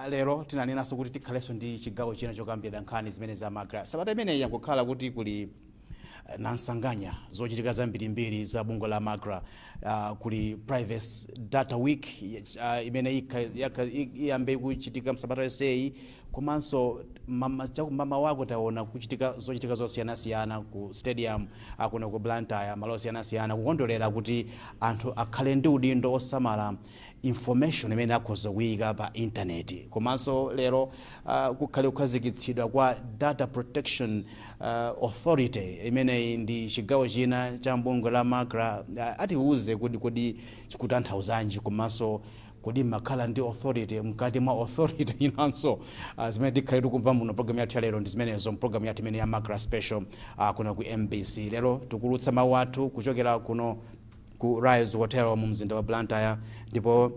lero tinanenaso kuti tikhaleso ndi chigawo china chokambira nkhani zimene za magra. Sabata imene yakukhala kuti kuli nansanganya zochitika zambirimbiri za bungwe la magra, kuli Privacy Data Week imene iyambe kuchitika msabata yonseyi, komanso mama wako taona kuchitika zochitika zosiyana-siyana ku stadium kuno ku Blantyre, malo osiyana-siyana kukondolera kuti anthu akhale ndi udindo osamala information imene akhoza kuyika pa internet. Komanso lero kukhale kukhazikitsidwa kwa Data Protection Authority imene ndi chigawo china cha bungwe la magra. Atiuze kodi chikutanthauzanji, komanso kodi makhala ndi authority mkati mwa authority inanso zimene tikhale tikumva muno program yathu lero ndi zimenezo program yathu imene ya magra special kuno ku MBC. Lero tikulutsa mawu athu kuchokera kuno ku Rise Hotel mu mzinda wa Blantyre, ndipo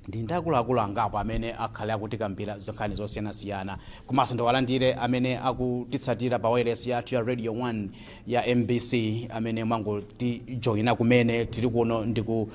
ndi ndakuluakulu angapo amene akhale akutikambira zonkhani zosiyana-siyana. Komanso ndiwalandire amene akutitsatira pa wireless yathu ya Radio 1 ya MBC amene mwangotijoyina kumene tili kuno ndi ku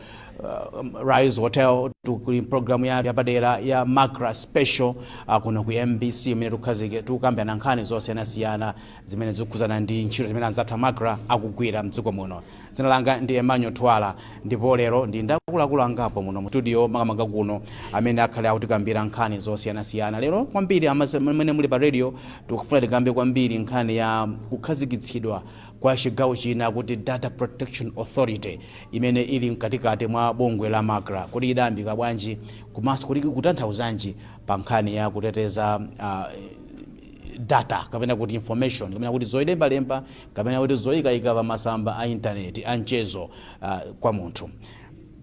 Rise Hotel tukuli program yathu yapadera ya magra special kuno ku MBC imene tukambira nkhani zosiyana-siyana zimene zikuzana ndi ntchito zimene anzathu magra akugwira mdziko muno. Dzina langa ndi Emmanuel Twala, ndipo lero ndi ndakuluakulu angapo muno mu studio makamaka kuno amene akhale akutikambira nkhani zosiyana-siyana. Lero kwambiri amene muli pa radio tikufuna tikambe kwambiri nkhani ya kukhazikitsidwa kwa chigawo china kuti Data Protection Authority imene ili mkatikati mwa bungwe la magra. Kodi idayambika bwanji, komanso kuti kutanthauzanji pa nkhani ya kuteteza data kapena kuti information kapena kuti zoyilembalemba kapena kuti zoyikayika pa masamba a internet anchezo kwa munthu.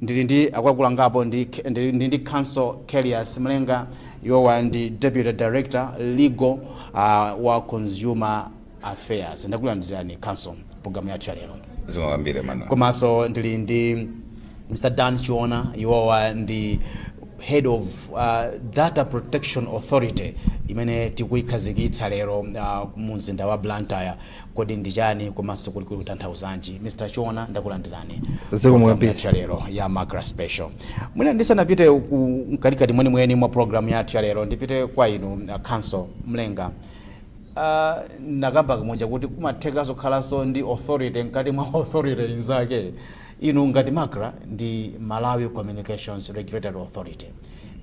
Ndili ndi akuluakulu ndi Council Kellias Mlenga, yowa ndi Deputy Director Legal wa Consumer Affairs. Ndakulandirani Council program yathu ya lero. Zingawambire mano. Komanso ndili ndi Mr. Dan Chiona, yowa ndi Head of Data Protection Authority imene tikuyikhazikitsa lero mu mzinda wa Blantyre. Kodi ndi chani komanso kuli kutanthauzanji? Mr. Chiona, ndakulandirani yathu ya lero ya magra special. Mwina ndisanapite mkatikati mweni mwa program yathu ya lero, ndipite kwa inu Council Mlenga. Nakamba kumoja kuti kumatheka zokhalanso ndi authority mkati mwa authority inzake. Inu ngati magra ndi Malawi Communications Regulatory Authority,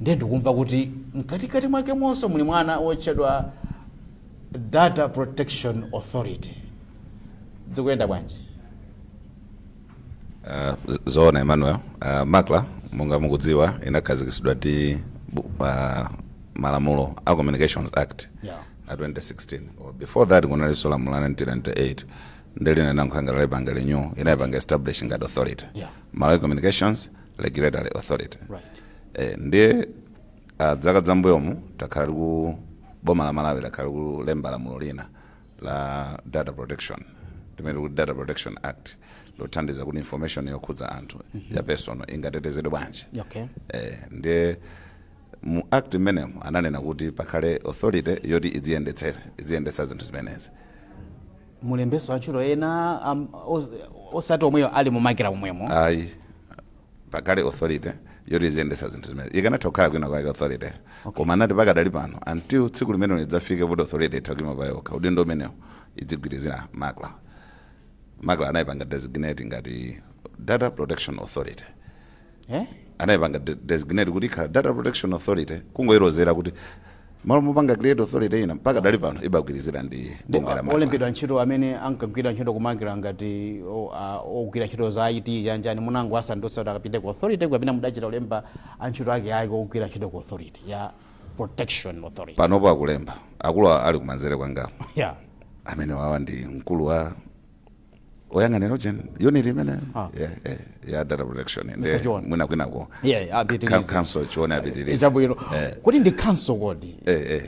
ndiye ndikumva kuti mkatikati mwake monso muli mwana otchedwa Data Protection Authority. Zikuyenda bwanji? Zoona Emmanuel, magra monga mukudziwa inakhazikitsidwa ndi malamulo a Communications Act a 2016. Before that kunaliso lamulo la 1998 ndeli na nkhangala libanga lenyu inayipanga establishing that authority, Malawi Communications Regulatory Authority. Ndiye dzaka zambuyomu takhala ku boma la Malawi lakhala kulemba lamulo lina la Data Protection, timene kuti Data Protection Act lothandiza kuti information yokhudza anthu ya personal ingatetezedwe bwanji. Ndiye mu act imenemu ananena kuti pakhale authority yoti iziyendetsa zinthu zimenezi. Mulembeso antchito ena osati omweyo ali mu magira omwemo. Ayi, pakhale authority yoti iziyendetsa zinthu zimenezi. Ikanatha kukhala kwina kwa authority, koma anati pakadali pano until tsiku limene lidzafike kuti authority ithakima pa yokha udindo umenewu idzigwirizira magra. Magra anayipanga designate ngati Data Protection Authority. Anayipanga designate kuti ikhala Data Protection Authority kungoyirozera kuti malo mupanga create authority ina mpaka dali pano ibagwirizira ndi bunga la magra. Olembedwa ntchito amene ankagwira ntchito kumagira ngati ogwira ntchito za IT janjani munango asandutsa kuti akapite ku authority kapena mudachita ulemba antchito ake ayi ogwira ntchito ku authority ya Protection Authority. Panopo akulemba akulu ali kumanzere kwanga amene wawa ndi mkulu wa oyang'anira unit imene ya Data Protection mwina kwinako Council Chiona apitiriza. Kuti ndi council kodi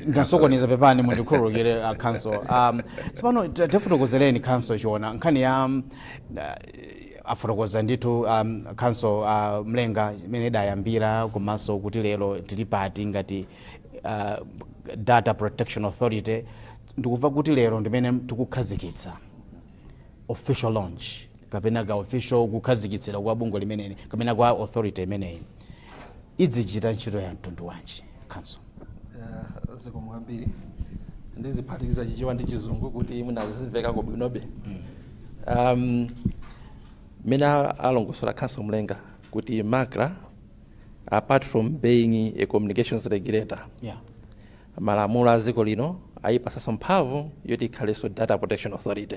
ndasokoniza pepani mundikhululukire Council. Tsopano tifotokozereni Council Chiona nkhani ya afotokoza ndithu Council Mlenga imene idayambira komanso kuti lero tili pati ngati Data Protection Authority. Ndikuva kuti lero ndimene tikukhazikitsa official launch kapena ga official kukhazikitsira kwa bungwe limeneli kapena kwa authority imeneyi. Idzichita ntchito ya mtundu wanji Council? zikomo kwambiri ndiziphatikiza chichewa ndi chizungu kuti munazimveka bwinobe. Mina alongosola Council Mlenga kuti MACRA, apart from being a communications regulator, malamulo a dziko lino ayipasa mphamvu yoti ikhaleso Data Protection Authority.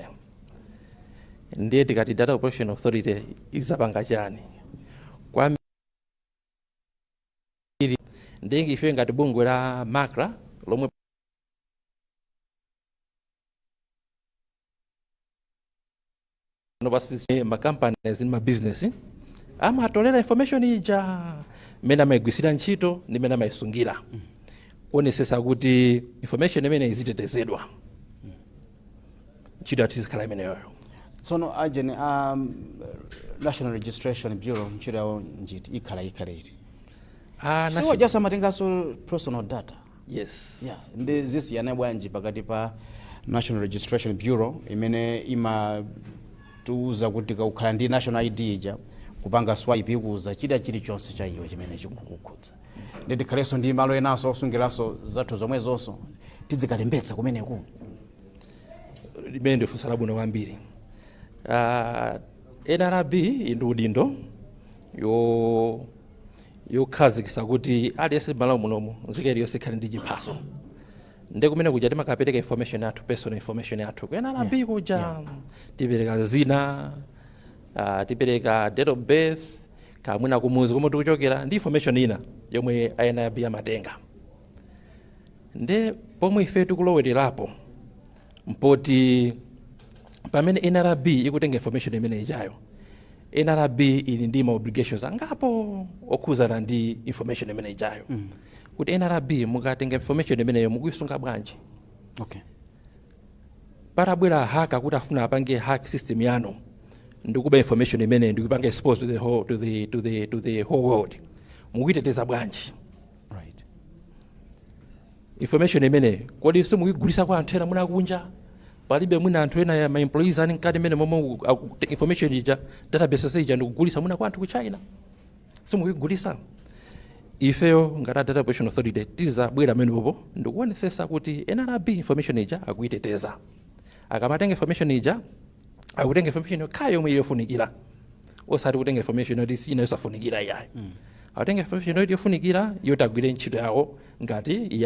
Ndiye tikati Data Protection Authority izapanga chani kwambiri, ndiye ife ngati bungwe la MACRA lomwe companies in my business amatolera information ija mena maigwisira ntchito ndi mena maisungira kuonesesa kuti information imene izitetezedwa ntchito atizikhala imeneyo. Tsono agent National Registration Bureau ntchito yawo njiti ikhala iti so just amatengaso personal data. Yes. Yeah, ndi zisiyana bwanji pakati pa National Registration Bureau imene imatiuza kuti ukhala ndi national ID ija kupanga swipe ikuza chilichonse cha iwe chimene chikukukhudza, ndi tikhalenso ndi malo enaso osungiranso zathu zomwe zonso tizikalembetsa kumeneku. Limene ndifunsa labwino kwambiri. NRB ndi udindo yokhazikitsa kuti aliyense m'malo munomu nzika iliyonse ikhale ndi chiphaso, ndi kumene kuja timakapereka information yathu, personal information yathu ku NRB kuja tipereka zina, tipereka date of birth, kamwina kumuzi komwe tikuchokera ndi information ina yomwe NRB amatenga. Ndi pomwe ife tikuloweterapo mpoti pamene NRB ikutenga information imene ijayo, NRB ili ndi ma obligations angapo okhuzana ndi information imene ijayo. Kuti NRB mukatenga information imeneyo mukuisunga bwanji. Okay. Parabwera haka kuti afuna apange hack system yanu ndikuba information imene ndikupanga expose to the whole world, mukuiteteza bwanji. Right. Information imene kodi simukugulisa kwa anthu ena muna kunja, palibe mwina anthu ena ya ma employees ani nkati imene momwe information ija database ija ndikugulisa muna kwa anthu ku China, simukugulisa. Ifeyo ngati Data Protection Authority tizabwera mene popo ndikuonesesa kuti NRB information ija akuiteteza. Akamatenga information ija akutenga information yokhayo yomwe yofunikira, osati kutenga information yoti sina yosafunikira iyayi. Akutenga information yoti yofunikira yoti agwire ntchito yawo ngati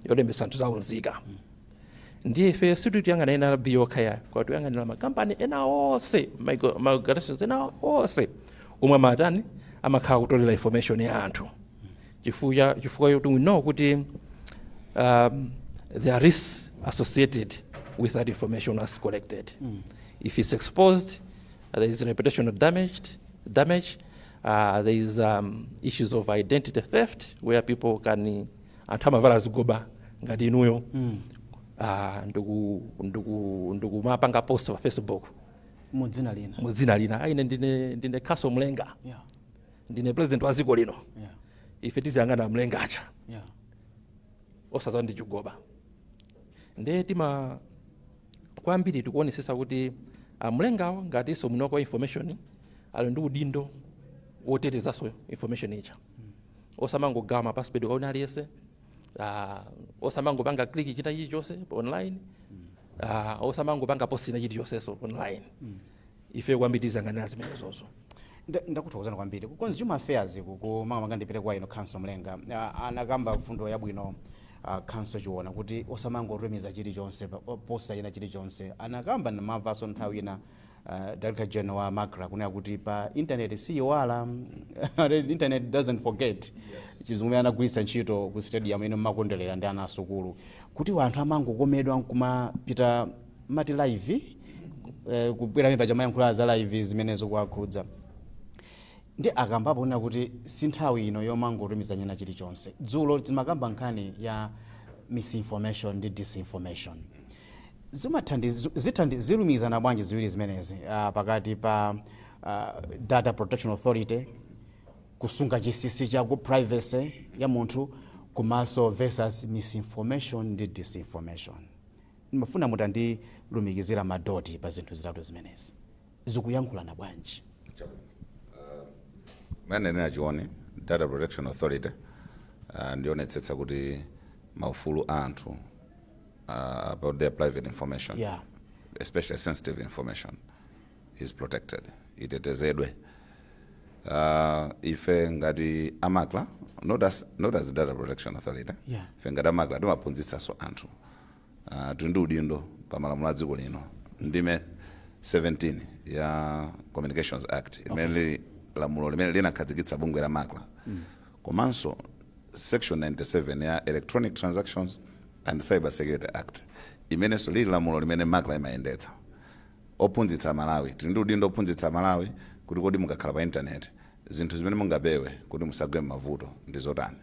yolembesa anthu zawo nzika. Ndiye ife sitiyang'ana NRB yokhaya kwa tuyang'anira makampani ena onse, ma-organizations ena onse omwe amatani amakhala kutolera information ya anthu. Chifukwa yoti we know kuti there are risks associated with that information as collected. If it's exposed, there is reputational damage. There is issues of identity theft where people can antamavala zigoba ngati inuyo ndikumapanga post pa Facebook mudzina lina aine ndine Council Mlenga, ndine president wa dziko lino, ife tiziyang'ana mlengacha osaza ndi chigoba. Ndiye tima kwambiri tikuonesesa kuti mlengawo ngatinso muno kwa information ali ndi udindo wotetezaso information ija, osamangogawa mapassport kwa aliyense, osamangopanga click china chilichonse online, osamangopanga post china chilichonseso online. Ife kwambiri tiziyang'ana zimenezozo. Ndakuthokozani kwambiri ku Consumer Affairs kumanga ndipite kwa ino Council Mlenga anakamba fundo yabwino Council chiona kuti osamangotumiza chilichonse posta ina chilichonse. Anakamba namavaso nthawi ina Director General wa MACRA kunena kuti pa internet siyiwala, internet doesn't forget. Chizungu anagwiritsa ntchito ku stadium ino makondwerera ndi ana asukulu kuti wanthu amangokomedwa kumapita mati live kubwera mipa chamayankhula za live zimenezo kuwakhudza. Ndi akambapo una kuti sinthawi ino yomangotumiza nyina chilichonse. Dzulo timakamba nkhani ya misinformation ndi disinformation. Zilumizana bwanji ziwiri zimenezi pakati pa Data Protection Authority kusunga chisisi cha ku privacy ya munthu kumaso versus misinformation ndi disinformation. Nimafuna mutandilumikizira madoti pa zinthu zitatu zimenezi. Zikuyankhulana bwanji? Mene nachione Data Protection Authority ndionetsetsa kuti maufulu anthu about their private information, especially sensitive information, is protected. Itetezedwe. Ife ngati amakla, not as the Data Protection Authority. Ife ngati amakla timaphunzitsa so anthu. Tuli udindo pa malamulo a dziko lino. Ndime 17 ya Communications Act. Imene lamulo limene linakhazikitsa bungwe la makla. Komanso Section 97 ya Electronic Transactions and Cyber Security Act. Imene so lili lamulo limene makla imayendetsa. Ophunzitsa Malawi. Tuli udindo ophunzitsa Malawi kuti kodi mukakhala pa internet zinthu zimene mungapewe kuti musagwe mavuto ndi zotani.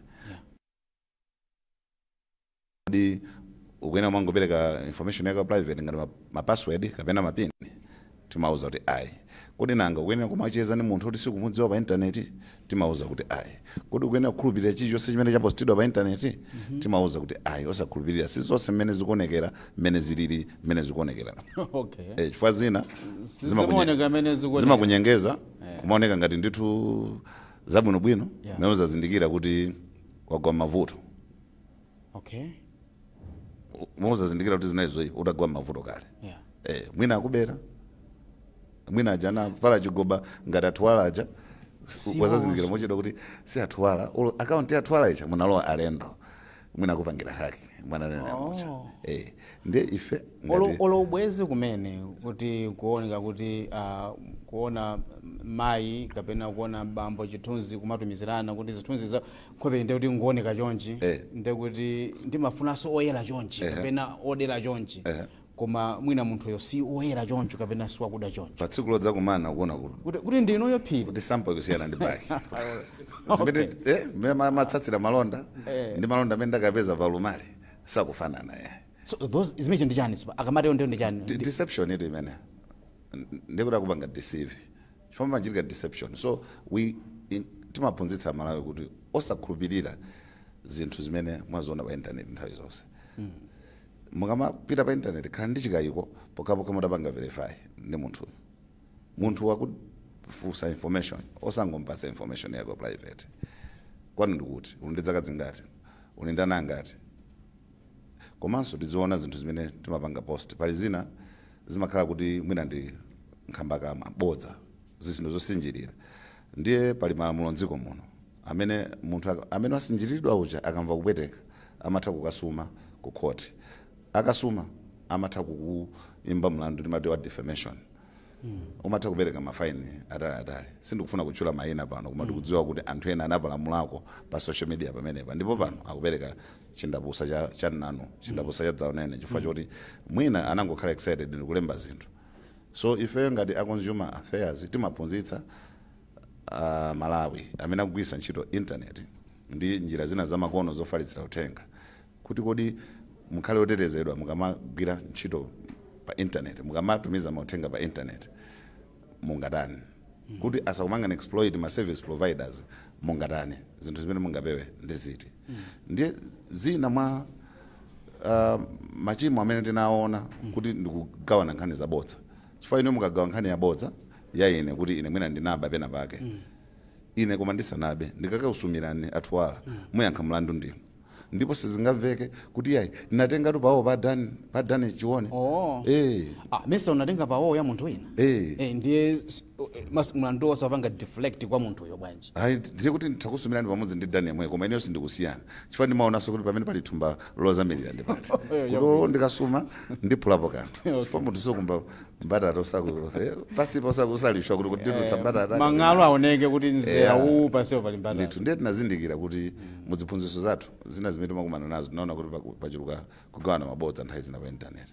Kodi ukuyena mwangopereka information yako private ngati password kapena mapini timauza kuti ayi. Kodi nanga ukuyena kumacheza ni munthu kuti sikumudziwa pa internet timauza kuti ayi. Kodi ukuyena kukhulupirira chilichonse chimene chapostidwa pa internet timauza kuti ayi osakhulupirira sizonse mmene zikuonekera mmene zilili mmene zikuonekera. Chifukwa zina zimakunyengeza kumaoneka ngati ndithu zabwinobwino mmene uzazindikira kuti wagwa mavuto. Uzazindikira kuti zinazo utagwa mavuto kale. Mwina akubera mwina ajana vala chigoba ngati atwala aja wazazindikira mochedwa kuti si atwala account ya atwala icha munalowa alendo mwina akupangira haki mwana nene amocha. Ndiye ife olo ubwezi kumene kuti kuoneka kuti kuona mayi kapena kuona bambo chithunzi kumatumizirana kuti zithunzi za khope ndi kuti ngooneka chonchi ndi kuti ndimafunanso oyera chonchi kapena odera chonchi. Koma mwina munthu yo si oyera choncho kapena si wakuda choncho. Patsiku lodza kumana kuona kuti ndino yophiri kuti sample kusiyana ndi baki. Zimene matsatsira malonda ndi malonda amene ndakapeza pa lumali sakufanana. So those zimene ndi chani akamati ndi chani? Deception ito imene ndikuti akupanga deceive chifukwa machitika deception. So timaphunzitsa Malawi kuti osakhulupirira zinthu zimene mwaziona pa internet nthawi zonse. Mukamapita pa internet khala ndi chikayiko pokapoka mudapanga verify ndi munthu wakufusa information osangompatsa information yako private. Kwanu ndikuti uli ndi zaka zingati, uli ndi ana angati. Komanso tiziona zinthu zimene timapanga post pali zina zimakhala kuti mwina ndi nkhamba mabodza zinthu zosinjirira. Ndiye pali malamulo m'dziko muno amene munthu amene wasinjiridwa uja akamva kupweteka amatha kukasuma ku court. Akasuma amatha kuimba mlandu timati wa defamation. Umatha kupereka mafaini atali. Sindikufuna kutchula mayina pano koma tikudziwa kuti anthu ena anapalamulako pa social media pamenepa ndipo pano akupereka chindapusa cha nanu chindapusa cha dzaonene chifukwa choti mwina anangokhala excited ndi kulemba zinthu. So ife ngati a consumer affairs timaphunzitsa Malawi amene akugwiritsa ntchito internet ndi njira zina zamakono zofalitsira uthenga kuti kodi mukhale otetezedwa mukamagwira ntchito pa internet mukamatumiza mauthenga pa internet mungatani kuti asakumanga exploit ma service providers mungatani zinthu zimene mungapewe ndi ziti. Ndiye zina mwa machimo amene tinaona kuti ndikugawana nkhani zabodza. Chifukwa ine mukagawa nkhani yabodza ya ine kuti ine mwina ndinaba pena pake ine koma ndisanabe ndikakausumirani atwala muyankha mlandu ndinu. Ndipo sizingamveke kuti yayi ndinatenga tu pawo padani chione. Mesa unatenga pawo ya munthu wina. Ndiye mlandu osapanga deflect kwa munthu yo bwanji. Ndiye kuti nditakusumirani pamodzi ndi dani yemwe koma ineyo sindikusiyana. Chifukwa ndimaonanso kuti pamene pali thumba lozamirira ndi pati. Kulo ndikasuma ndiphulapo kanthu. Chifukwa munthu sokumba mbatata usaku pasipo usakusalishwa kuti nditutsa mbatata. Mangalo aoneke kuti nzera pasipo pali mbatata. Ndithu ndiye tinazindikira kuti muziphunzitso zathu zina zimene timakumana nazo tinaona kuti pachuluka kugawana mabodza nthawi zina pa internet.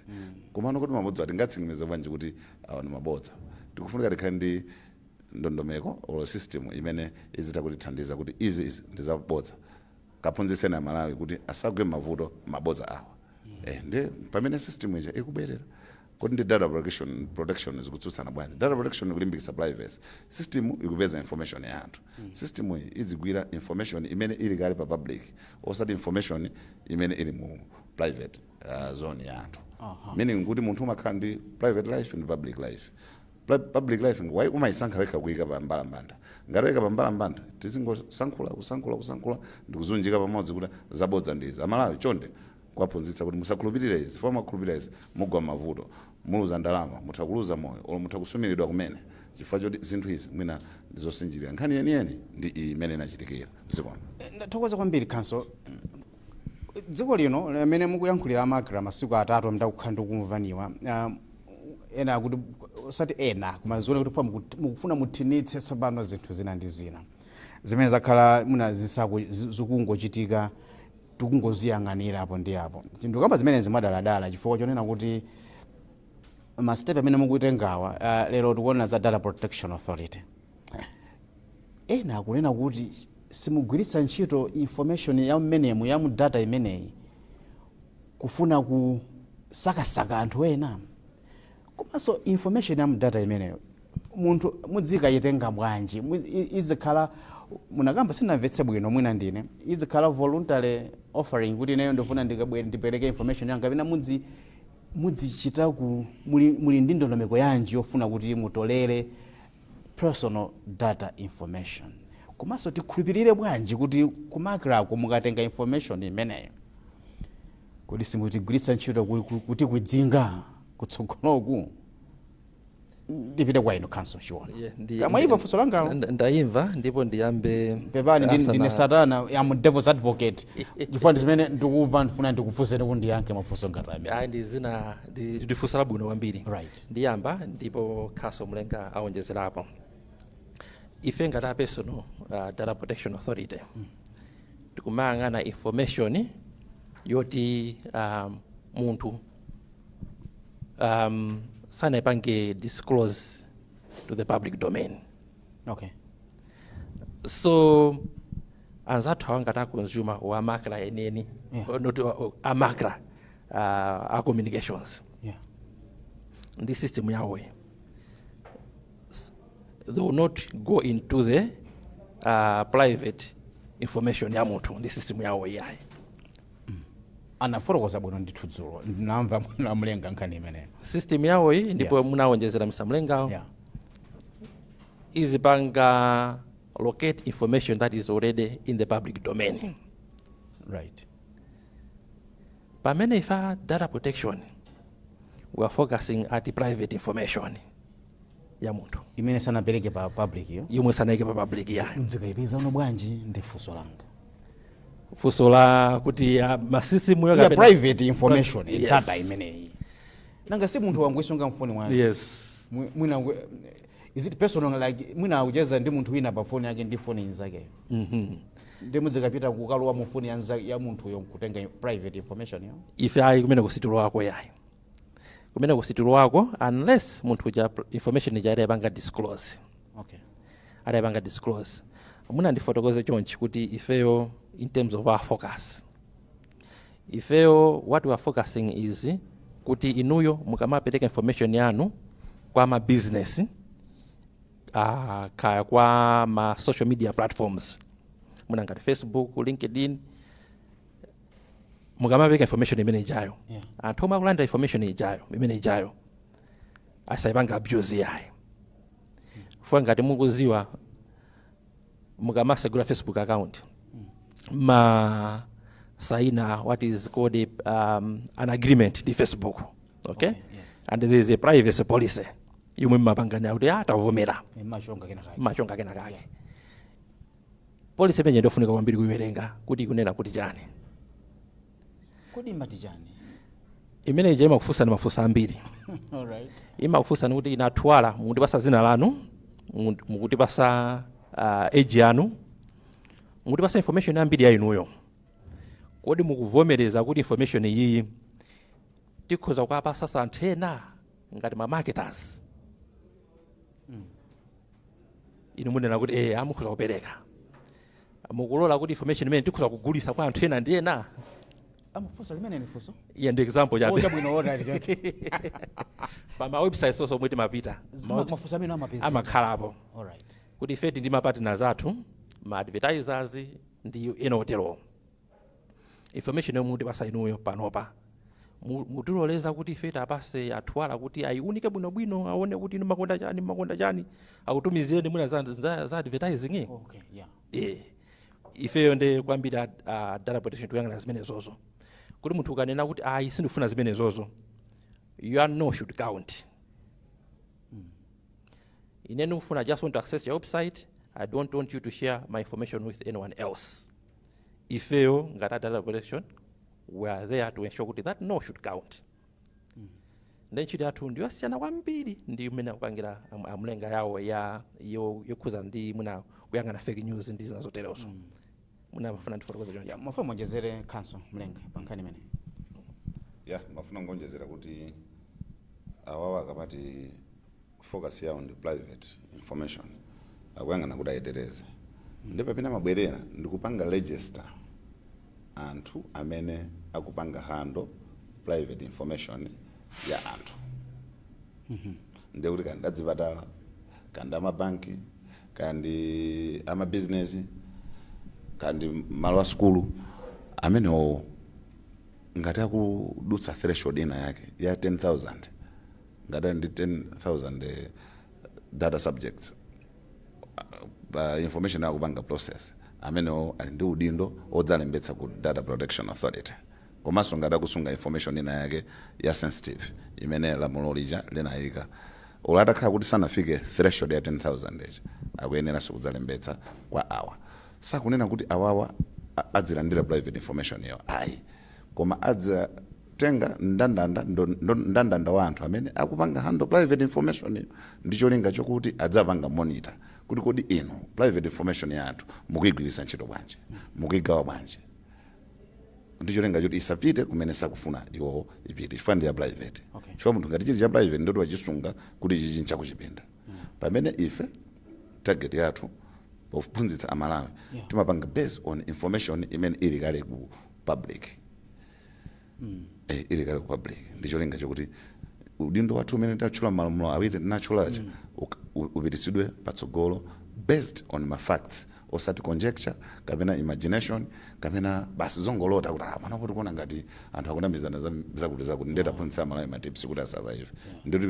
Komano kuti mabodza atingatsimikize bwanji kuti awa ni mabodza. Tikufunika tikhale ndi ndondomeko or system imene izita kuti thandiza kuti izi ndizabodza. Kaphunzitseni Amalawi kuti asagwe mavuto mabodza awa. Ndiye pamene system ija ikubwerera kuti ndi data protection zikutsutsana bwanji. Data protection ikulimbikitsa privacy. System ikupeza information ya anthu. System izigwira information imene ili kale pa public osati information imene ili mu private zone ya anthu. Meaning kuti munthu umakhala ndi private life and public life. public life why umaisankha wekha kuyika pa mbalambanda ngati weka pa mbalambanda kusankhula ndikuzunjika pamodzi kuti zabodza ndizi amalawi chonde kwaphunzitsa kuti musakhulupirire izi foma khulupirira izi mugwa mavuto muluza ndalama mutakuluza moyo olo mutakusumiridwa kumene chifukwa choti zinthu izi mwina ndizosinjirira nkhani yeniyeni ndi imene inachitikira zikona. Ndathokoza kwambiri Council. Dziko lino limene mukuyankhulira amagra masiku atatu mtakukhala ndikumvaniwa ena akuti osati ena kumaziona kuti mukufuna muthinitse tsopano zinthu zina ndi zina zimene zakhala muna zisako zikungochitika tikungoziyang'anira apo ndi apo chinthu kamba zimene zimadaladala chifukwa chonena kuti mastepe amene mukuitengawa lero tikuona za Data Protection Authority ena akunena kuti simugwiritsa ntchito information ya mmenemu ya mu data imeneyi kufuna kusakasaka anthu ena komanso information ya mu data imeneyo munthu mudzikayitenga bwanji izikhala munakamba sinamvetse bwino mwina ndine izikhala voluntary offering kuti ineyo ndifuna ndipereke information yanga kapena mudzichita muli ndi ndondomeko yanji yofuna kuti mutolere personal data information komanso tikhulupirire bwanji kuti kumakrako mukatenga information imeneyo kuti simutigwiritsa ntchito kuti kudzinga kutsogoloku ndipite kwa inu Council chiona kamwaiva funso langa ndayimva ndipo ndiyambe pepani ndine satana am devil's advocate chifukwa ndizimene ndikuva ndifuna ndikufunseni kuti ndiyankhe mafunso ngati amene ndi zina ndifunsa labwino kwambiri right ndiyamba ndipo Council Mlenga aonjezerapo ife ngati personal Data Protection Authority tikumayang'ana information yoti munthu sanaipange disclose to the public domain. Okay. So anzathu awangati consumer wa makra eneni not amakra a communications. Yeah. This system yawe they will not go into the private information ya munthu ndi system yawo yayi anafotokoza bwino ndithu dzulo namva mwana Mlenga nkhani imene system yawo iyi ndipo munawonjezera Mlenga izipanga locate information that is already in the public domain. Right. Pamene ifa data protection we are focusing at the private information ya munthu imene sanapereke pa public yo yomwe sanaike pa public yayo mdzikayipeza uno bwanji ndi funso langa funso la kuti masisimu ya private information yes. Data imeneyi nanga si munthu wanguisunga mfoni mwake yes mwina is it personal like mwina ujeza ndi munthu wina pa phone yake ndi phone inzake ndi muzikapita kukalowa mu phone ya munthu yo kutenga private information yo ife ayi kumene kusitulo wako yayi kumene kusitulo wako unless munthu ja information ija adayipanga disclose. Okay. Adayipanga disclose muna ndifotokoze chonchi kuti ifeyo in terms of our focus ifeyo what we are focusing is kuti inuyo mukamapereka information yanu kwa ma business kaya kwa ma social media platforms muna ngati Facebook, LinkedIn mukamapereka information imene ijayo anthu omwe akulanda information ijayo imene ijayo asayipanga abuse yayi fwa ngati mukuziwa mukamasegula Facebook account ma saina what is called an agreement di Facebook okay yes. And there is a privacy policy yomwe mapangani kuti atavomera machonga kena kake policy penye ndofunika kwambiri kuiwerenga kuti kunena kuti chani kodi mati chani imene ija imakufunsa ni mafunso ambiri alright imakufunsa kuti inatwala mukutipasa zina lanu mukutipasa age yanu mukutipasa information ambiri ya inuyo kodi mukuvomereza kuti information iyi tikhoza kukapasa anthu ena ngati ma marketers inu munena kuti amukhoza kupereka mukulola kuti information imene tikhoza kugulisa kwa anthu ena ndi ena amufunsa limene ni funso iya ndi example chabe oja bwino ora ndicho pa ma websites also mwiti mapita mafunsa amene amapeza amakhalapo alright kuti ifeti ndi ma partners athu ma advertisers ndi ena otero information yomwe mutipasa inuyo panopa mutiloleza kuti ife tapase atwala kuti ayiunike bwinobwino aone kuti makonda chani akutumizireni mwina za advertising. Okay, yeah. Ifeyo nde kwambiri data protection tuyang'ana zimene zozo kuti munthu ukanena kuti ayi sindifuna zimene zozo, your no should count. Ine ndikufuna just want to access your website, I don't want you to share my information with anyone else. Ifeyo ngati data protection we are there to ensure kuti that no should count. Then ntchito yathu ndiyosiyana kwambiri ndi mmene akupangira amlenga yawo yokhuza ndi mwina kuyang'ana fake news ndi zina zoterezo. Mafuna ndifotokoza choncho. Yeah, mafuna mwonjezere Council Mlenga pankhani imene. Yeah, mafuna ngonjezera kuti awawa akapati focus yawo ndi private information akuyang'ana kuti ayetereze. Ndipo pina mabwerera ndikupanga register anthu amene akupanga handle private information ya anthu. Ndiye kuti kandi adzipatala, kandi amabanki, kandi amabusiness, kandi malo a skulu amene ngati akudutsa threshold ina yake ya 10,000 ngati ndi 10,000 data subjects information akupanga process amene ali ndi udindo odzalembetsa ku Data Protection Authority. Komanso ngati akusunga information ina yake ya sensitive imene lamulo lija linayika atakhala kuti sanafike threshold ya 10,000 akuyenera kudzalembetsa kwa awa. Sakunena kuti awawa adzilandira private information yo ayi, koma adzatenga ndandanda wa anthu amene akupanga handle private information ndicho linga chokuti adzapanga monitor kuti kodi ino private information ya anthu mukuyigwiritsa ntchito bwanji, mukuyigawa bwanji. Ndicho linga choti isapite kumene sakufuna iwo ipite fund ya private. Chifukwa munthu ngati chili cha private ndoti wachisunga kuti chichi nchakuchipinda. Pamene ife target yathu pophunzitsa amalawi timapanga based on information imene ili kale ku public. Ili kale ku public ndicho linga chokuti udindo wathu umene tatchula malamulo awiri tinachulacha upitisidwe patsogolo based on my facts osati conjecture kapena imagination kapena basi zongolota kuti apana kuti kuona ngati anthu akunamizana zakuti ndeta phunzitsa amalawi matips kuti asurvive. Ndito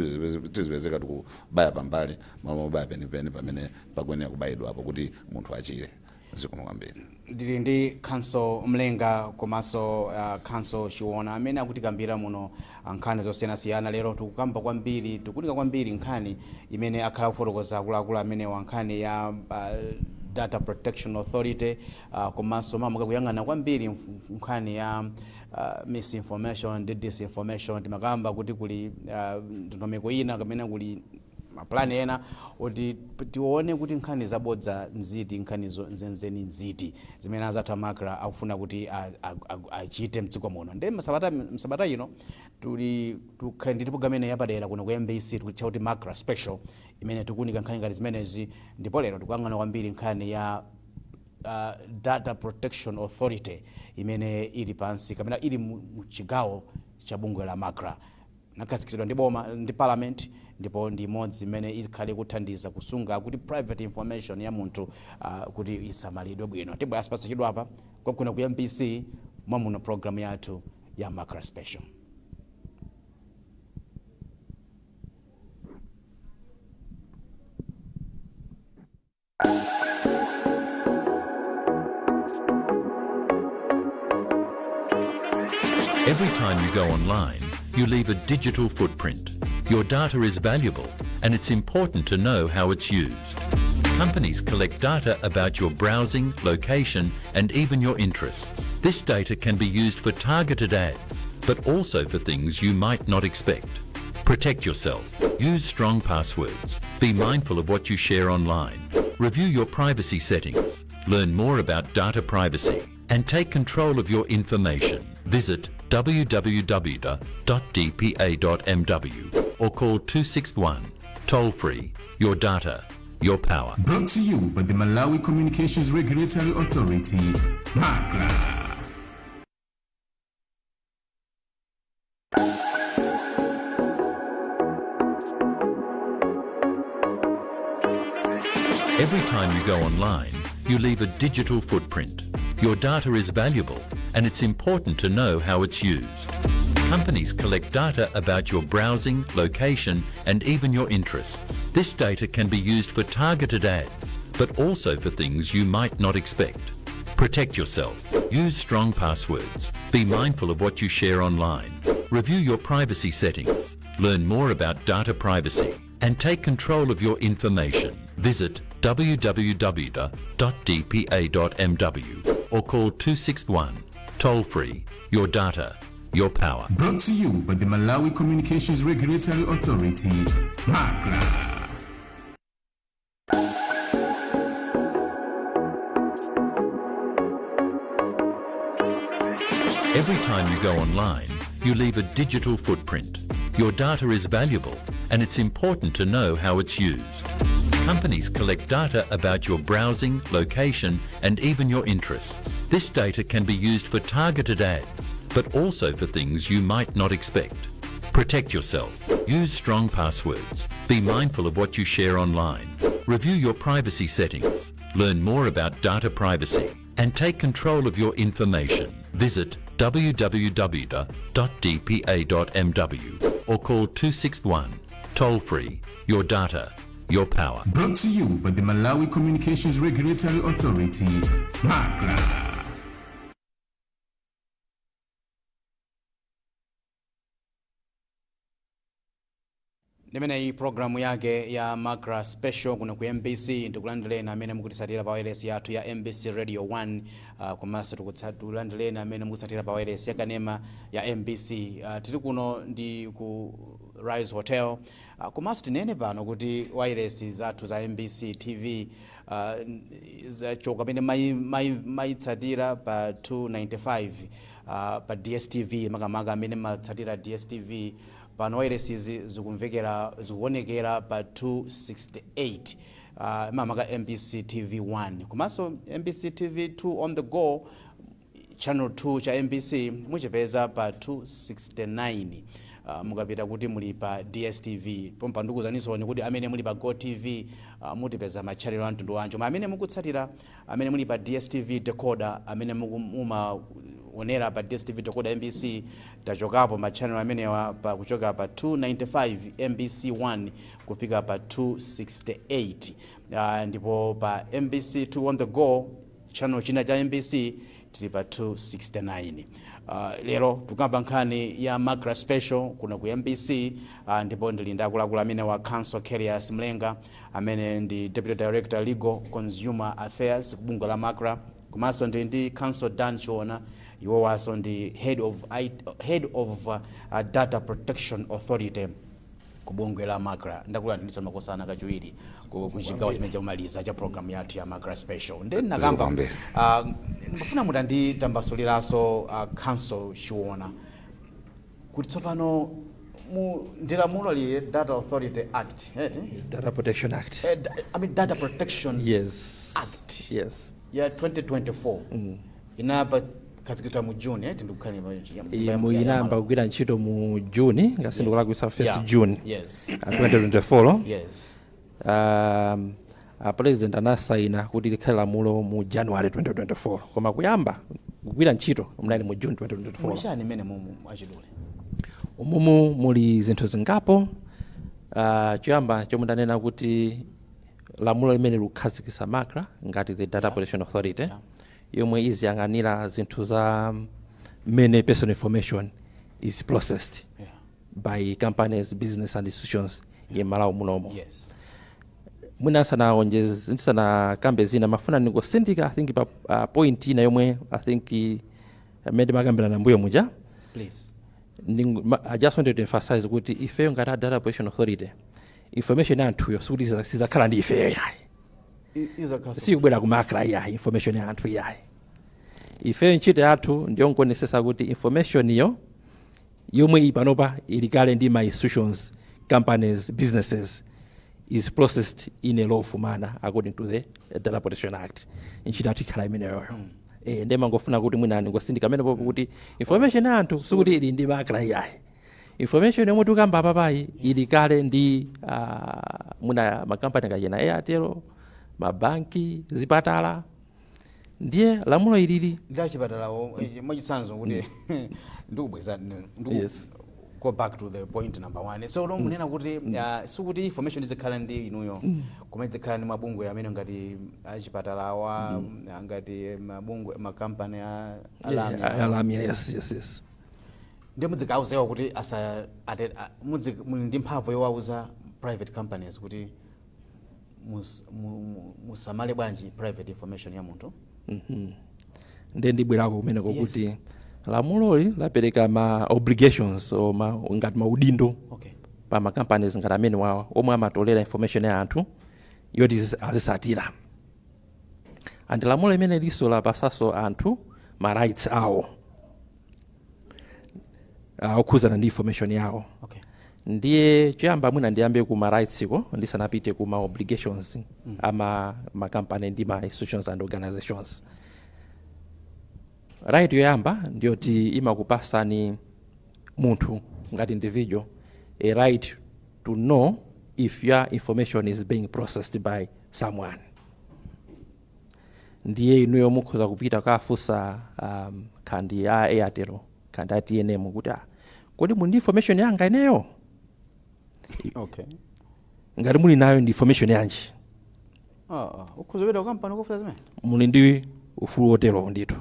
tizipezeka tikubaya pambali malamulo baya penipeni pamene pakuyenera kubayidwa apo kuti munthu achire zikomo kwambiri. Ndili ndi Council Mlenga komanso Council Chiwona amene akutikambira muno nkhani zosiyanasiyana. Lero tikukamba kwambiri tikunika kwambiri nkhani imene akhala kufotokoza akuluakulu amene wankhani ya Data Protection Authority komanso mamuka kuyang'ana kwambiri nkhani ya misinformation ndi disinformation. Timakamba kuti kuli ndondomeko ina kamene kuli maplani ena kuti tione kuti nkhani zabodza nziti nkhani nzenzeni nziti zimene azathu amakra akufuna kuti achite mdziko muno. Ndi msabata ino ndi program imene yapadera kuno ku MBC tikutcha kuti makra special imene tikunika nkhani ngati zimenezi. Ndipo lero tikuyang'ana kwambiri nkhani ya Data Protection Authority imene ili pansi kamene ili mchigawo cha bungwe la makra nakhazikitsidwa ndi boma ndi parliament, ndipo ndi imodzi imene ikhale kuthandiza kusunga kuti private information ya munthu kuti isamalidwe bwino. Tibwera sipasa chidwa apa kwakuno ku MBC mwamuno program yathu ya makra special. Every time you go online, you leave a digital footprint. Your data is valuable, and it's important to know how it's used. Companies collect data about your browsing, location, and even your interests. This data can be used for targeted ads, but also for things you might not expect. Protect yourself. Use strong passwords. Be mindful of what you share online. Review your privacy settings. Learn more about data privacy and take control of your information. Visit www.dpa.mw or call 261. Toll free. Your data, your power. Brought to you by the Malawi Communications Regulatory Authority, MACRA. Every time you go online, you leave a digital footprint. Your data is valuable, and it's important to know how it's used. Companies collect data about your browsing, location, and even your interests. This data can be used for targeted ads, but also for things you might not expect. Protect yourself. Use strong passwords. Be mindful of what you share online. Review your privacy settings. Learn more about data privacy and take control of your information. Visit www.dpa.mw or call 261. Toll free. Your data, your power. Brought to you by the Malawi Communications Regulatory Authority, MAGRA. Every time you go online, you leave a digital footprint. Your data is valuable, and it's important to know how it's used. Companies collect data about your browsing, location, and even your interests. This data can be used for targeted ads, but also for things you might not expect. Protect yourself. Use strong passwords. Be mindful of what you share online. Review your privacy settings. Learn more about data privacy and take control of your information. Visit www.dpa.mw or call 261. Toll free. Your data, your power. Brought to you by the Malawi Communications Regulatory Authority, MAGRA. Ndimene programu yake ya MAGRA special kuno ku MBC ndikulandireni amene mukutisatira pa wireless yathu ya MBC Radio 1 komanso tikulandireni amene mukutisatira pa wireless yakanema ya MBC tili kuno ndi ku Rise Hotel komanso tinene pano kuti wireless zathu za MBC TV zachoka pamene maitsatira pa 295 pa DSTV makamaka amene matsatira DSTV pano wireless zikuonekera pa 268 mamaka MBC TV 1 komanso MBC TV 2 on the go channel 2 cha MBC muchipeza pa 269 mukapita kuti muli pa DSTV pompa ndikuzanisoni kuti amene muli pa GoTV mutipeza machannel a mtundu wanjo amene mukutsatira amene muli pa DSTV decoder amene mumaonera pa DSTV decoder MBC tachokapo machannel amenewa pa kuchoka pa 295 MBC 1 kupika pa 268 ndipo pa MBC 2 on the go channel china cha MBC tili pa 269 lero tukamba nkhani ya MAGRA special kuna ku MBC ndipo ndili ndakulakula amene wa Council Carriers Mlenga amene ndi Deputy Director Legal Consumer Affairs kubungo la MAGRA komanso ndi Council Dan Chiona iwo waso ndi Head of Data Protection Authority kubungo la MAGRA ndakulandiritsa makosana kachiwiri kuchigawo chimene chamaliza cha program yathu ya MAGRA special ndeni nakamba ndifuna mutanditambasuliraso Council Chiona kuti tsopano ndilamulo li Data Authority Act Data Protection Act. I mean Data Protection Act. Yes. Ya 2024 inapa katikita mu June ndikukhani inamba kugwira ntchito mu June ngasindikula ku 1st June. Yes. 2024. Yes. President anasaina kuti likhale lamulo mu January 2024 koma kuyamba kugwira ntchito mnali mu June 2024. Mwishani mene mumu achidule. Umumu muli zinthu zingapo choyamba chomundanena kuti lamulo limene lukhazikisa MAGRA ngati the Data Protection Authority yomwe iziyang'anira zinthu za many personal information is processed by companies, business and institutions in Malawi munomo. Yes. Mwina sana kambe zina mafuna ningosindika I think pa point ina yomwe I think mede magambira na mbuyo muja. Please. I just wanted to emphasize kuti ifeyo ngati Data Protection Authority information anthu yo sukuti sizakhala ndi ifeyo yayi. Sikubwera ku MAGRA yayi information anthu yayi. Ifeyo ntchito yathu ndiyo nkuonesesa kuti information iyo yomwe ipanopa ilikale ndi my institutions, companies, businesses is processed in a lawful manner according to the Data Protection Act. Ntchito yathu ikhala imeneyo. Ndema ngofuna kuti mwina ngosindika amene popo kuti information anthu sikuti ili ndi MAGRA yayi. Information yomwe tukamba papai ilikale ndi muna makampani kachena Airtel, mabanki, zipatala ndiye lamulo ilili ndachipatalawo mwachitsanzo kuti ndikubweza Yes. go back to the point number 1 so munena kuti sikuti information izikhala ndi inuyo koma izikhala ndi mabungwe amene ngati achipatalawa ngati mabungwe makampani alamia. Yes. ndi mudzikauzewa kuti muli ndi mphamvu yowauza private companies kuti musamale bwanji private information ya munthu. Ndiye ndibwerako kumeneko Yes. kuti lamuloli lapereka ma obligations ngati maudindo Okay. pa ma companies ngati amene wawa omwe amatolera information ya anthu yoti azisatira. And lamulo imene liso lapasaso anthu ma rights awo okhuzana ndi information yawo. Okay. Ndiye choyamba mwina ndiyambe ku ma rights ko ndisanapite ku ma obligations ama ma company ndi ma institutions and organizations. Right yoyamba ndiyoti imakupasani munthu ngati individual a right to know if your information is being processed by someone. Ndiye inuyo mukhoza kupita kafusa kandi ya Airtel kandi ya TNM kuti kodi muli ndi information yanga ineyo. Okay. Ngati muli nayo ndi information yanji. Ukuzobeda kampani kofuta zimene. Muli ndi ufulu otero ndithu.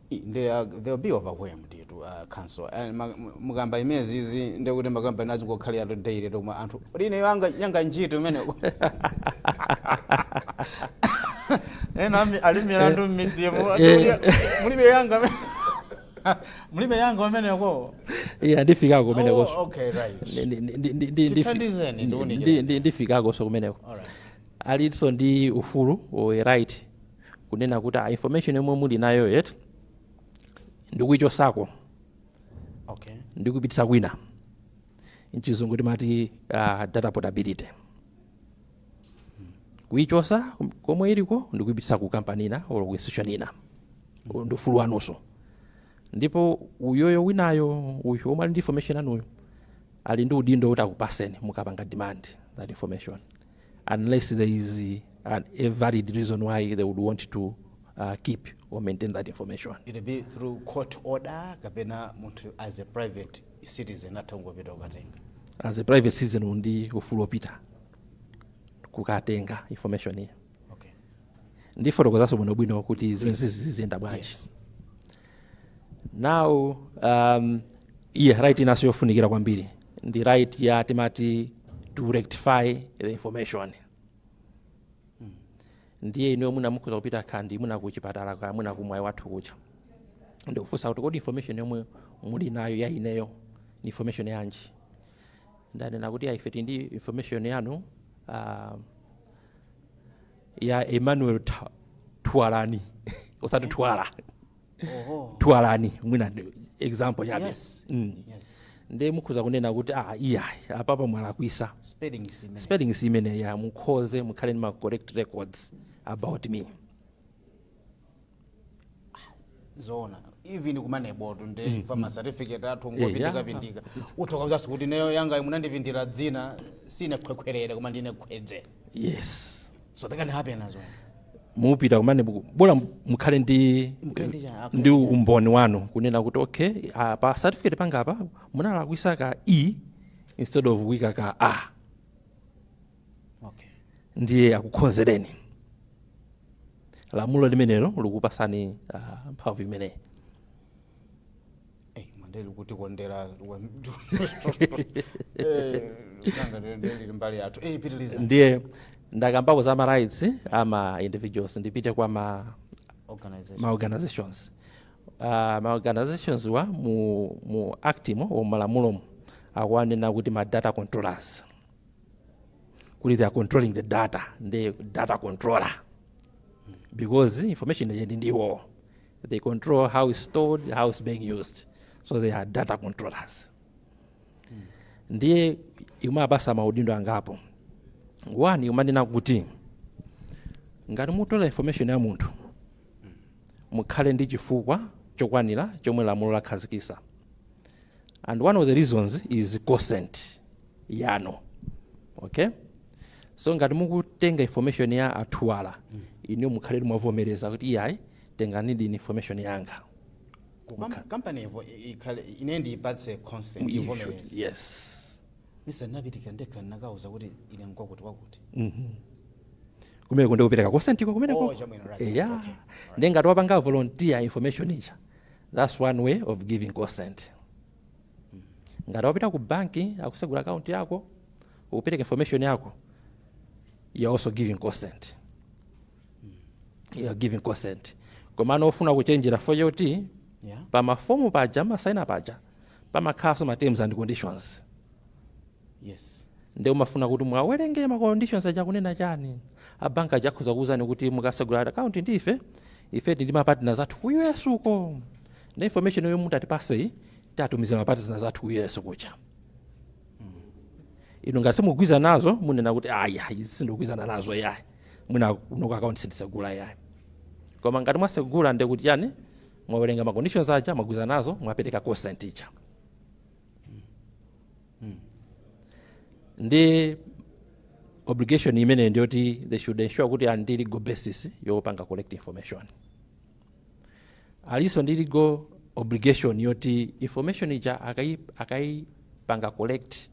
They'll be overwhelmed to council and mugamba imezi izi ndekuti makampani azingokhalira to daily to anthu line yanga njito imene ena alimirandu midzimu mulibe yanga imene yako ndifikako kumeneko. Okay, right. Ndifikako so kumeneko. Alright. Aliso ndi ufulu or right kunena kuti information yomwe muli nayo yet ndikuichosako. Okay. Ndikupitisa kwina. Mchizungu timati data portability. Kuichosa komwe iliko ndikupitisa ku company ina or ku institution ina. Ndufulu wanonso. Ndipo uyoyo winayo uyo omwe ali ndi information anuyo ali ndi udindo kuti akupaseni mukapanga demand that information unless there is a valid reason why they would want to keep or maintain that information. It'll be through court order kapena munthu as a private citizen atangopita kukatenga. As a private citizen ndi ufulu opita kukatenga information iyi. Okay. Ndifotokozaso bwinobwino kuti zimene ziziyenda bwanji. Yes. Now right inaso yofunikira kwambiri ndi right ya timati to rectify the information. Ndiye ino muna mukhoza kupita kandi muna kuchipatala ka muna kumwayi wathu kucha ndikufunsa kuti kodi information yomwe muli nayo ya ineyo ni information yanji. Ndanena kuti ife ndi information yanu ya Emmanuel Twalani osati Twala. Twalani mwina example yake. Yes. Yes. Ndiye mukhoza kunena kuti apapa mwalakwisa spelling simene ya mukhoze mukhale ma correct records about me. Zona even kumaneboto nde fama certificate athu ngopindika uthoka uzasi kuti neyo yanga munandipindira dzina sine khwekhwerere koma ndine khwedze. Yes. So that can happen as well. Mupita kumane bora mukhale ndi umboni wanu kunena kuti okay pa certificate pangapa munalakwisa ka E instead of wika ka A. Okay. Ndiye akukhonzereni. Lamulo limenelo likupasani mphamvu imeneyi. Mandeli kuti kondera ndeli mbali yathu pitiliza. Ndiye ndakambako za ma rights ama individuals ndipite kwa ma organizations. Ma organizations wa mu actimo o malamulo akwanena kuti ma data controllers. Kuti they are controlling the data, the data controller. Because information is ndiwo. They control how it's stored, how it's being used. So they are data controllers. Ndiye imabasa maudindo angapo. One umanena kuti ngati mutola information ya munthu mukhale ndi chifukwa chokwanira chomwe lamulo lakhazikisa. And one of the reasons is consent yano. Okay? So ngati mukutenga information ya athuwala inu mukhalire mwavomereza kuti iyayi tengani information yanga. Company ine ndiyipatse consent ivomereza. Yes. Mr. Nabitika ndeka nakauza kuti ine nkwakuti kwakuti. Kumene kunde kupereka consent kwa kumene ko. Yeah. Then ngati wapanga volunteer information icha. That's one way of giving consent. Ngati wapita ku banki akusegula account yako upereka information yako, you're also giving consent. You are giving consent. Komano ufuna kuchenjera for yoti pama fomu paja masaina paja pama khaso ma terms and conditions. Yes. Nde umafuna kuti mwawerenge ma conditions aja kunena chani. Abanka aja khuza kuzani kuti mukasegula account ndife ife ndi ma partners athu ku US uko. Nde information yo munthu atipase tatumiza ma partners athu ku US kucha. Inu ngasi mugwiza nazo munena kuti aya izi ndikugwizana nazo yayi. Muna kunoka account sindisegula yayi. Koma ngati mwasegula nde kuti yani mwawerenga ma conditions aja mwagwiza nazo mwapereka consent icha. Ndi obligation imene ndiyoti they should ensure kuti ali ndi legal basis yopanga collect information. Aliso ndi legal obligation yoti information ija akaipanga collect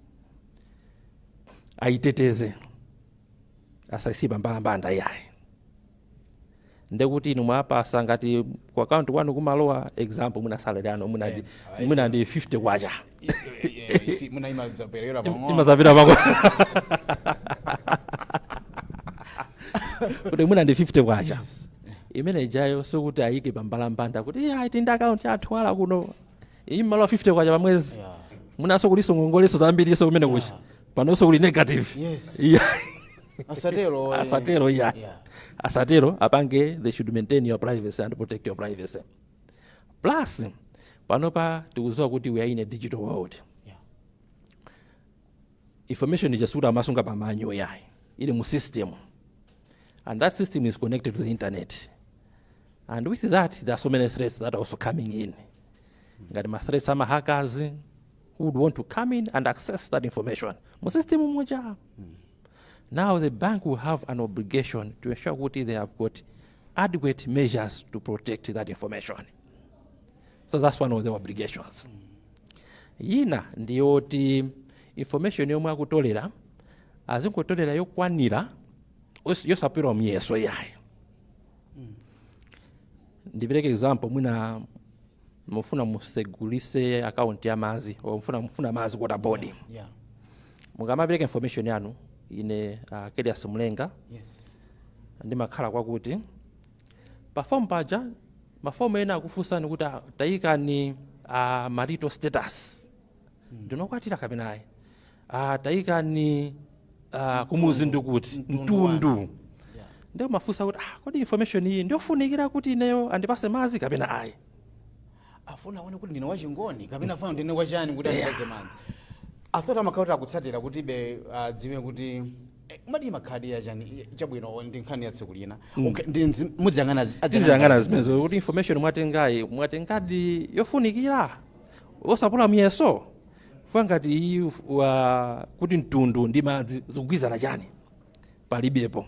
aiteteze asaisiba mbalambanda yayi. Ndekuti inu mwapasa ngati ku account kwanu kumalowa example muna salary ano muna ndi 50 kwacha. Muna imazapera pang'ono. Imazapera pang'ono. Kuti muna ndi 50 kwacha. Imene ijayo sokuti ayike pambalambanda kuti iti ndi account yathu wala kuno. Imalowa 50 kwacha pamwezi. Munaso kuliso ngongoleso zambiri so kumene kucha. Panonso kuli negative. Yes. Yeah. Asatero. Asatero yeah. Asatero apange they should maintain your privacy and protect your privacy. Plus panopa tikuzoa kuti we are in a digital world. Information is just amasunga pamanyo yayi. Ile mu system. And that system is connected to the internet. And with that there are so many threats that are also coming in. Ngati ma threats ama hackers who would want to come in and access that information. Mu system moja. Now the bank will have an obligation to ensure that they have got adequate measures to protect that information. So that's one of the obligations. Yina ndiyoti information yomwe akutolera azinkutolera yokwanira yosapira myeso yayi. Ndipereke example mwina mufuna musegulise account ya mazi o mufuna mazi kwa body. Yeah. Mungamapereka information yanu ine Kedias Mlenga. Yes. Ndi makhala kwakuti perform paja mafomu ena akufusani kuti tayika ni marital status. Ndinokwatira kapena tayika ni kumuzi ndikuti mtundu. Ndio mafusa kuti kodi information iyi ndiofunikira kuti ineyo andipase mazi kapena ayi. Afuna aone kuti ndine wachingoni kapena afuna ndine wachani kuti andipase mazi. Athota amakauta akutsatira kuti be dziwe kuti madi makhadi ya chani chabwino ndi nkhani yatsekulina. Mudziyang'ana zimenezo kuti information mwatengadi yofunikira osapula myeso. Fangati kuti mtundu ndi madzi zikugwizana chani palibepo.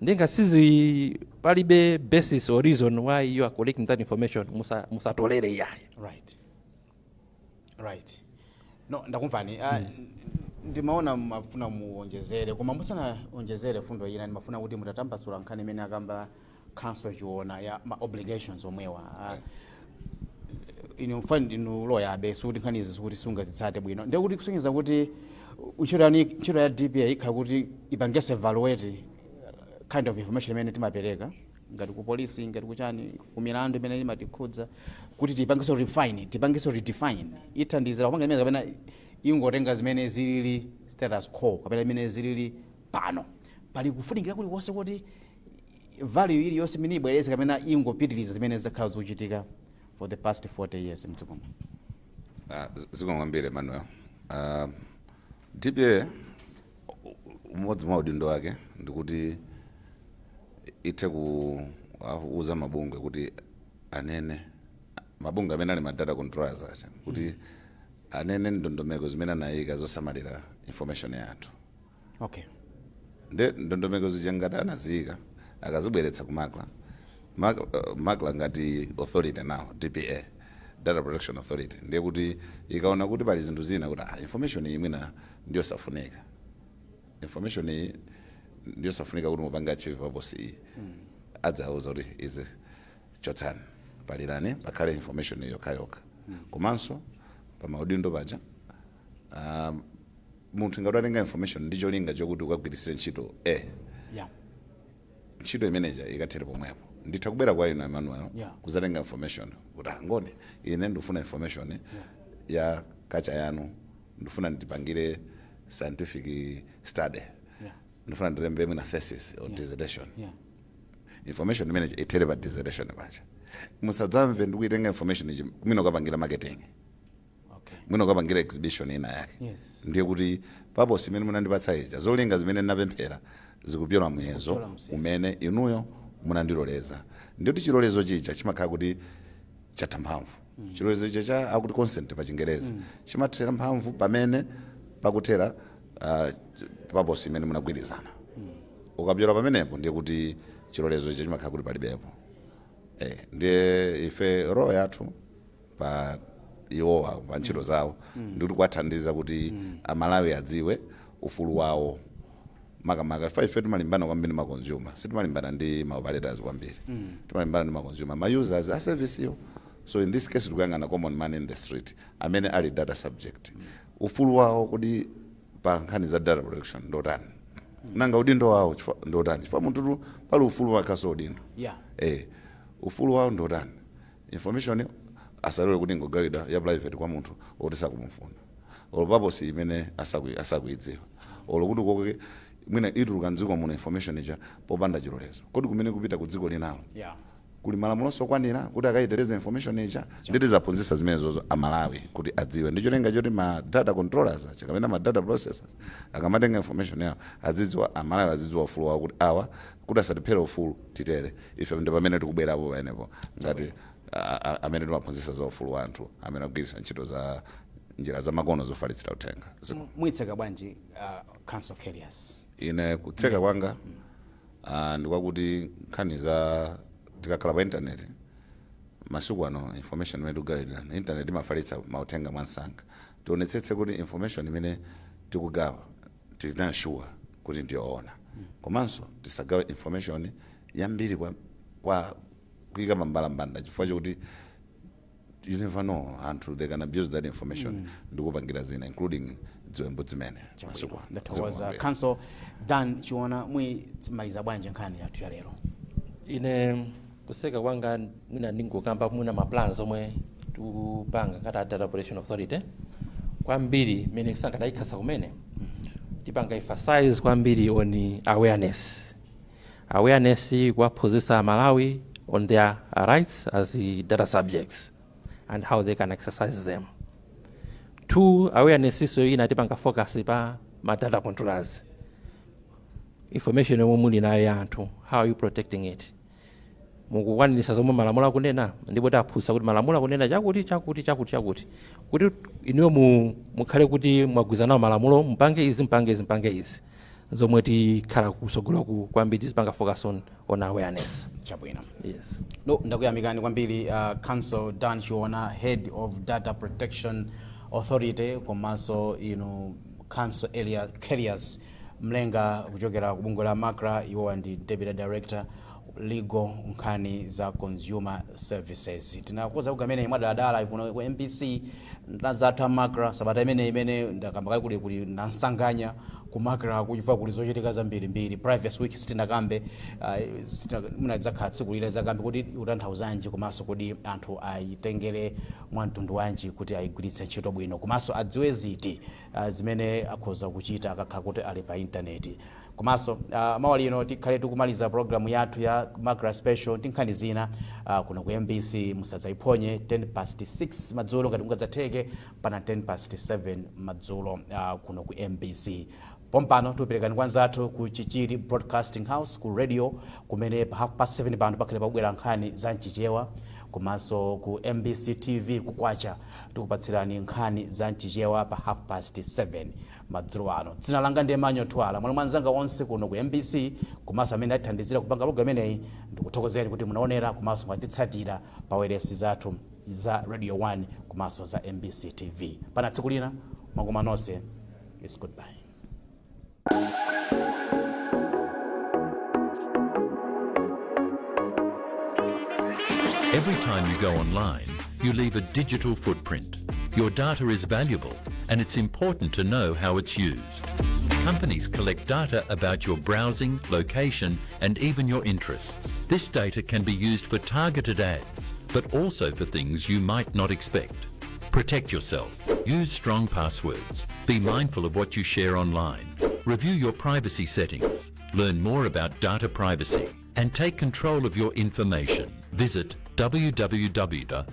Ndenga sizi palibe basis or reason why you are collecting that information musatolere yayi. Right. No, ndakumvani. Ndimaona mafuna muonjezere koma musana onjezere fundo ina ndimafuna kuti mutatambasula nkhani imene akamba council chiona ya ma obligations omwewa. Ino fund ino lawyer abeso kuti nkhani izi kuti sunga zitsate bwino. Ndiye kuti kusonyeza kuti uchiro ya DPA ikha kuti ipangeso evaluate kind of information imene timapereka ngati ku police ngati kuchani ku milandu imene imatikhudza kuti tipangeso refine tipangeso redefine ithandizira kupanga imene kapena ingotenga zimene zilili status quo kapena imene zilili pano pali kufunikira kuti wonse kuti value ili yonse imene ibwereze kapena ingopitiriza zimene zakhala zochitika for the past 40 years mdzikomo. Zikongwambire Manuel. DPA umodzi mwa udindo wake ndikuti ite kuuza mabungwe kuti anene mabungwe amene ali ma data controllers acha kuti anene ndondomeko zimene anayika zosamalira information yathu. Okay. nde ndondomeko zichangata anaziyika akazibweretsa ku makla ngati authority now DPA, Data Protection Authority, ndiye kuti ikaona kuti pali zinthu zina kuti information iyi mwina ndiyo safunika, information iyi ndiyo safunika kuti mupanga achieve purpose iyi, adzauza kuti izi chotsani palirani pakhale information yokhayokha. Komanso pa maudindo paja munthu ngati atenga information ndicho linga chokuti ukagwirisire ntchito ntchito imeneja ikatere pomwepo. Nditha kubwera kwa inu Emmanuel kuzatenga information kuti ngone ine ndifuna information ya kacha yanu, ndifuna ndipangire scientific study, ndifuna ndilembe mwina thesis or dissertation. Information manager itere pa dissertation pacha. Musadzamve ndikuitenga information mwina ukapangira marketing, mwina ukapangira exhibition ina yake. Ndiye kuti purpose imene munandipatsa ija zolinga zimene ndinapemphera zikupyola muyezo umene inuyo munandiloleza. Ndiyo kuti chilolezo chicha chimakhala kuti chatha mphamvu. Chilolezo chicha akuti consent pa Chingereza chimathera mphamvu pamene pakuthera purpose imene munagwirizana. Ukapyola pamenepo ndiye kuti chilolezo chicha chimakhala kuti palibepo. Ndiye ife roho yathu pa iwowa pa ntchito zawo ndikuti kuwathandiza kuti Amalawi adziwe ufulu wawo. Makamaka ife timalimbana kwambiri ma consumer, sitimalimbana ndi ma operators kwambiri, timalimbana ndi ma consumer, ma users a service yo. So in this case tikuyang'ana common man in the street amene ali data subject. Ufulu wawo kuti pa nkhani za data protection ndotani, nanga udindo wawo ndotani, chifukwa munthu pali ufulu wakaso udindo. Ufulu wawo ndotani, information asalole kuti ngogawidwa ya private kwa munthu oti sakumufuna, olo purpose imene asakuidziwa, olo kuti koke mwina ituluka mdziko muno information ija popanda chilolezo. Kodi kumene kupita ku dziko linalo kuli malamulo okwanira kuti akayitereze information ija. Nditi zaphunzitsa zimenezo Amalawi kuti adziwe. Ndicho lenga choti ma data controllers chakamena ma data processors akamatenga information yawo azidziwa, Amalawi azidziwa ufulu wawo kuti awa kuti asatiphera ufulu titere. Ife ndi pamene tikubwerapo paenepo ngati amene timaphunzitsa za ufulu wa anthu amene akugwiritsa ntchito za njira za makono zofalitsira uthenga. Mwitseka bwanji council carriers? Ine kutseka kwanga ndikwakuti nkhani za tikakhala pa internet masiku ano information imene tikugawira na internet imafalitsa mauthenga mwansanga. Tionetsetse kuti information imene tikugawa tinasure kuti ndiyoona. Komanso tisagawe information yambiri kwa kuyika mbalambanda chifukwa chokuti you never know until they can abuse that information ndikupangira zina including dziwembo zimene masiku. That was Council Dan Chiona mwitimaliza bwanje nkhani yathu ya lero. Ine kuseka kwanga mwina ndingokamba mwina ma plans omwe tupanga kata Data Protection Authority kwambiri mene sanka daikasa kumene tipanga emphasize kwambiri on awareness kuwaphunzitsa Malawi on their rights as data subjects and how they can exercise them. 2, awareness iso ina tipanga focus pa ma data controllers. Information yomwe muli nayo ya anthu, how are you protecting it? Mukukwanirisa zomwe malamulo akunena ndipo taphunzitsa kuti malamulo akunena chakuti kuti inuyo mukhale kuti mwagwirizana malamulo mpange izi zomwe tikhala kusogolo kwambiri zipanga focus on awareness. Chabwino. Yes. No, ndakuyamikani kwambiri Council Dan Chiona, Head of Data Protection Authority, komanso Council area carriers mlenga kuchokera ku bungwe la MACRA, iwo ndi Deputy Director Legal nkhani za Consumer Services. Tinakuza kugamene mwadala kuno ku MPC ndazatha MACRA sabata imene ndakamba kuli nansanganya ku MACRA kuchifa kuli zochitika zambiri Privacy Week sitinakambe munadzakhala tsiku lile zakambe kuti utanthauzanji komanso kuti anthu ayitengere mwamtundu wanji kuti ayigwiritse ntchito bwino komanso adziwe ziti zimene akhoza kuchita akakhala kuti ali pa internet. Komanso mawa lino tikhale tikumaliza programu yathu ya MACRA Special tinkhani zina kuno ku MBC musadzayiphonye 10:06 madzulo ngati mungadzatheke pana 10:07 madzulo kuno ku MBC. Pompano tuperekani kwanzathu ku Chichiri Broadcasting House ku radio kumene pa 7:30 pano pakhale pabwera nkhani za mchichewa komanso ku MBC TV kukwacha tikupatsirani nkhani za mchichewa pa 7:30 madzulo ano. Dzina langa ndi Emanyo Twala, mwana mwanzanga onse kuno ku MBC komanso amene atithandizira kupanga program imeneyi ndikuthokozeni kuti munaonera komanso mwatitsatira pa wailesi zathu za Radio 1 komanso za MBC TV. Pana tsiku lina mwakoma nonse. It's goodbye. Every time you go online, you leave a digital footprint. Your data is valuable, and it's important to know how it's used. Companies collect data about your browsing, location, and even your interests. This data can be used for targeted ads, but also for things you might not expect. Protect yourself. Use strong passwords. Be mindful of what you share online. Review your privacy settings. Learn more about data privacy and take control of your information. Visit www.dpa.org.